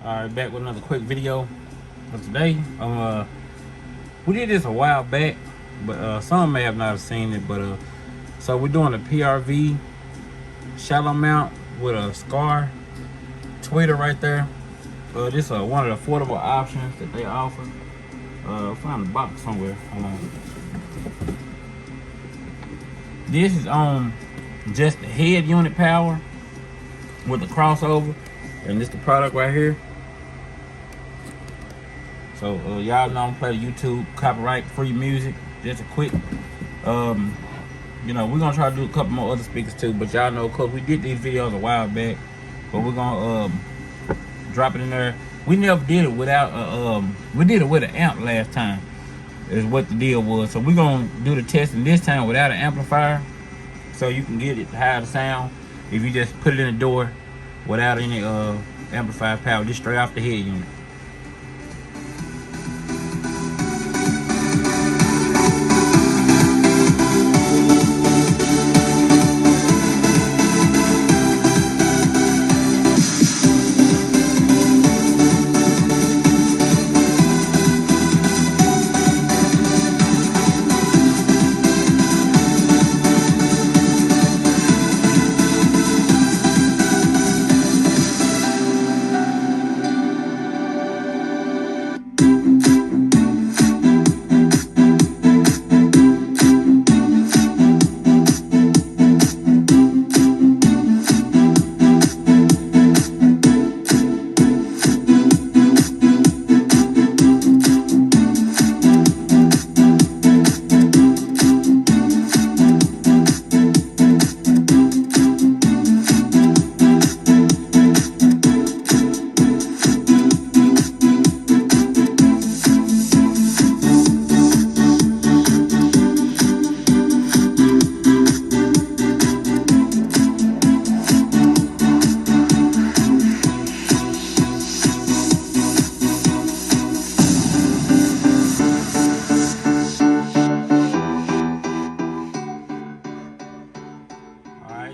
Alright, back with another quick video for today. We did this a while back, but some may have not seen it. But so we're doing a PRV shallow mount with a scar tweeter right there. This is one of the affordable options that they offer. Find the box somewhere. Hold on. This is on just the head unit power with the crossover, and this the product right here. So y'all know I'm playing YouTube copyright free music. Just a quick, you know, we're gonna try to do a couple more other speakers too, but y'all know, cause we did these videos a while back, but we're gonna drop it in there. We never did it without we did it with an amp last time, is what the deal was. So we're gonna do the testing this time without an amplifier, so you can get it to higher the sound if you just put it in the door without any amplifier power, just straight off the head unit.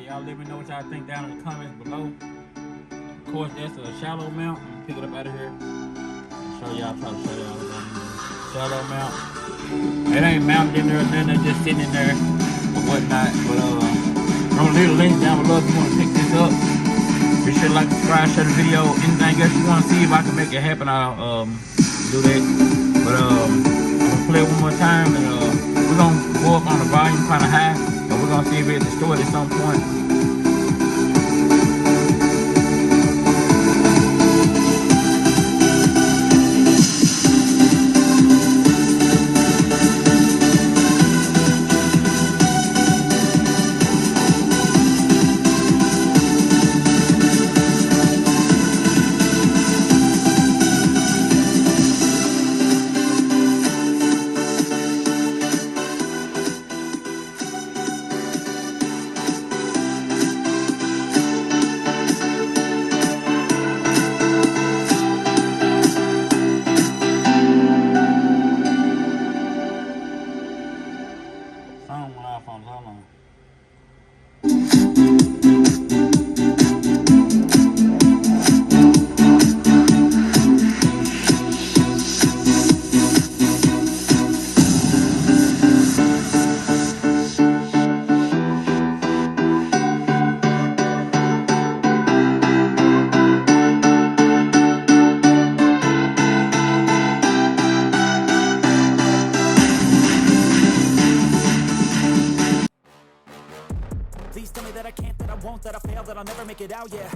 Y'all let me know what y'all think down in the comments below. Of course, that's a shallow mount. Pick it up out of here. Show y'all, try to show y'all. Shallow mount. It ain't mounted in there, nothing. It's just sitting in there or whatnot. But I'm gonna leave a link down below if you want to pick this up. Be sure to like, subscribe, share the video. Anything else you want to see, if I can make it happen, I'll do that. But I'm gonna play it one more time, and we're gonna go up on the volume kind of high. We're gonna see if it's distorted at some point. Please tell me that I can't, that I won't, that I fail, that I'll never make it out, yeah.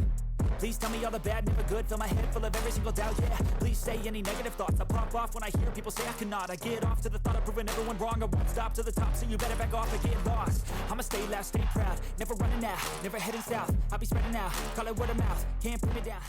Please tell me all the bad, never good, fill my head full of every single doubt, yeah. Please say any negative thoughts, I pop off when I hear people say I cannot. I get off to the thought of proving everyone wrong, I won't stop to the top, so you better back off and get lost. I'ma stay loud, stay proud, never running out, never heading south, I'll be spreading out, call it word of mouth, can't put me down.